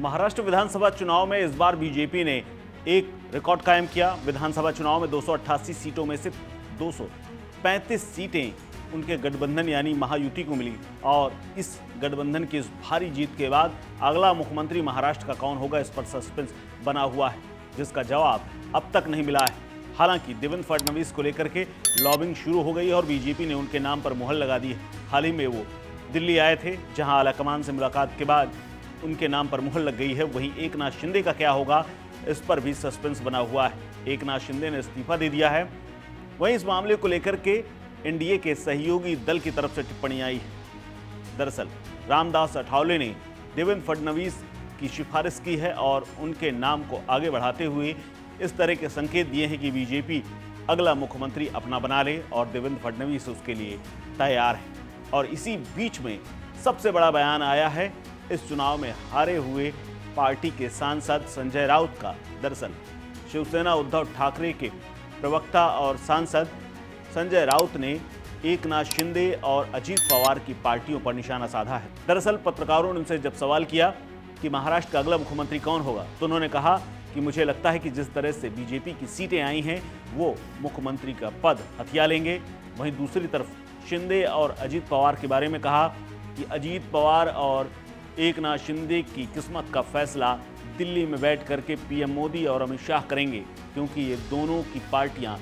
महाराष्ट्र विधानसभा चुनाव में इस बार बीजेपी ने एक रिकॉर्ड कायम किया। विधानसभा चुनाव में 288 सीटों में से 235 सीटें उनके गठबंधन यानी महायुति को मिली और इस गठबंधन की इस भारी जीत के बाद अगला मुख्यमंत्री महाराष्ट्र का कौन होगा, इस पर सस्पेंस बना हुआ है, जिसका जवाब अब तक नहीं मिला है। हालांकि देवेंद्र फडणवीस को लेकर के लॉबिंग शुरू हो गई है और बीजेपी ने उनके नाम पर मुहर लगा दी है। हाल ही में वो दिल्ली आए थे, जहां आलाकमान से मुलाकात के बाद उनके नाम पर मुहर लग गई है। वहीं एकनाथ शिंदे का क्या होगा, इस पर भी सस्पेंस बना हुआ है। एकनाथ शिंदे ने इस्तीफा दे दिया है। वहीं इस मामले को लेकर के एनडीए के सहयोगी दल की तरफ से टिप्पणी आई है। दरअसल रामदास अठावले ने देवेंद्र फडणवीस की सिफारिश की है और उनके नाम को आगे बढ़ाते हुए इस तरह के संकेत दिए हैं कि बीजेपी अगला मुख्यमंत्री अपना बना ले और देवेंद्र फडणवीस उसके लिए तैयार है। और इसी बीच में सबसे बड़ा बयान आया है इस चुनाव में हारे हुए पार्टी के सांसद संजय राउत का। दरअसल शिवसेना उद्धव ठाकरे के प्रवक्ता और सांसद संजय राउत ने एकनाथ शिंदे और अजीत पवार की पार्टियों पर निशाना साधा है। दरअसल पत्रकारों ने उनसे जब सवाल किया कि महाराष्ट्र का अगला मुख्यमंत्री कौन होगा, तो उन्होंने कहा कि मुझे लगता है कि जिस तरह से बीजेपी की सीटें आई हैं वो मुख्यमंत्री का पद हथिया लेंगे। वहीं दूसरी तरफ शिंदे और अजीत पवार के बारे में कहा कि अजीत पवार और एकनाथ शिंदे की किस्मत का फैसला दिल्ली में बैठ करके पीएम मोदी और अमित शाह करेंगे, क्योंकि ये दोनों की पार्टियां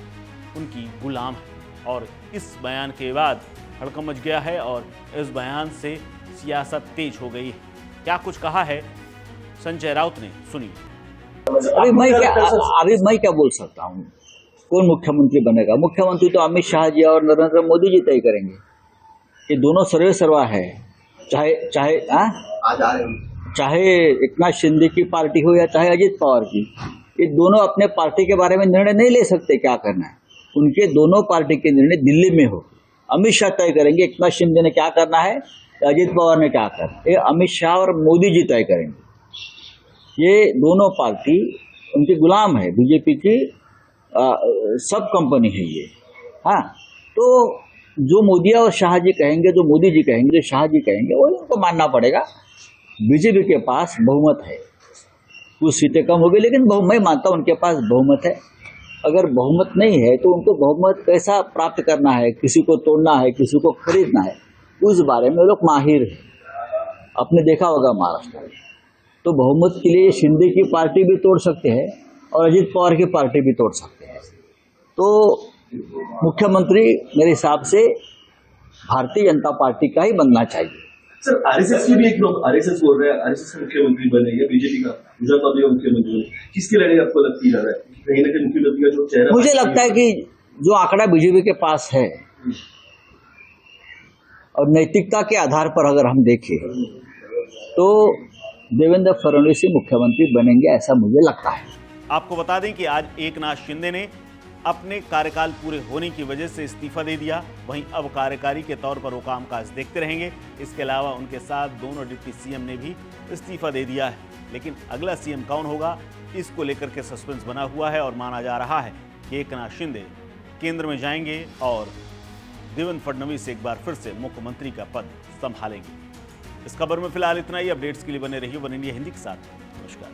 उनकी गुलाम हैं। और इस बयान के बाद हड़कंप मच गया है और इस बयान से सियासत तेज हो गई है। क्या कुछ कहा है संजय राउत ने, सुनिए। अभी मैं क्या बोल सकता हूँ, कौन मुख्यमंत्री बनेगा? मुख्यमंत्री तो अमित शाह जी और नरेंद्र मोदी जी तय करेंगे। ये दोनों सर्वे सर्वा है, चाहे एकनाथ शिंदे की पार्टी हो या चाहे अजीत पवार की। ये दोनों अपने पार्टी के बारे में निर्णय नहीं ले सकते क्या करना है। उनके दोनों पार्टी के निर्णय दिल्ली में हो, अमित शाह तय करेंगे एकनाथ शिंदे ने क्या करना है, अजीत पवार ने क्या करना है, ये अमित शाह और मोदी जी तय करेंगे। ये दोनों पार्टी उनकी गुलाम है, बीजेपी की सब कंपनी है ये। हाँ, तो जो मोदी और शाह जी कहेंगे, जो मोदी जी कहेंगे, जो शाह जी कहेंगे, वो उनको मानना पड़ेगा। बीजेपी के पास बहुमत है, कुछ सीटें कम होगी लेकिन मैं मानता हूँ उनके पास बहुमत है। अगर बहुमत नहीं है तो उनको बहुमत कैसा प्राप्त करना है, किसी को तोड़ना है, किसी को खरीदना है, उस बारे में वो लोग माहिर है। आपने देखा होगा महाराष्ट्र में तो बहुमत के लिए शिंदे की पार्टी भी तोड़ सकते हैं और अजीत पवार की पार्टी भी तोड़ सकते हैं। तो मुख्यमंत्री मेरे हिसाब से भारतीय जनता पार्टी का ही बनना चाहिए। सर, आरएसएस की भी एक लोग आरएसएस बोल रहे हैं, आरएसएस का मुख्यमंत्री बनेगा, बीजेपी का गुजरात का मुख्यमंत्री बनेगा। किसकी लड़ाई आपको लगती है? कहीं ना कहीं मुख्यमंत्री का जो चेहरा, मुझे लगता है कि जो आंकड़ा बीजेपी के पास है और नैतिकता के आधार पर अगर हम देखें तो देवेंद्र फडणवीस मुख्यमंत्री बनेंगे, ऐसा मुझे लगता है। आपको बता दें कि आज एकनाथ शिंदे ने अपने कार्यकाल पूरे होने की वजह से इस्तीफा दे दिया। वहीं अब कार्यकारी के तौर पर वो कामकाज देखते रहेंगे। इसके अलावा उनके साथ दोनों डिप्टी सीएम ने भी इस्तीफा दे दिया है। लेकिन अगला सीएम कौन होगा, इसको लेकर के सस्पेंस बना हुआ है और माना जा रहा है कि एकनाथ शिंदे केंद्र में जाएंगे और देवेंद्र फडणवीस एक बार फिर से मुख्यमंत्री का पद संभालेंगे। इस खबर में फिलहाल इतना ही। अपडेट्स के लिए बने रहिए वन इंडिया हिंदी के साथ। नमस्कार।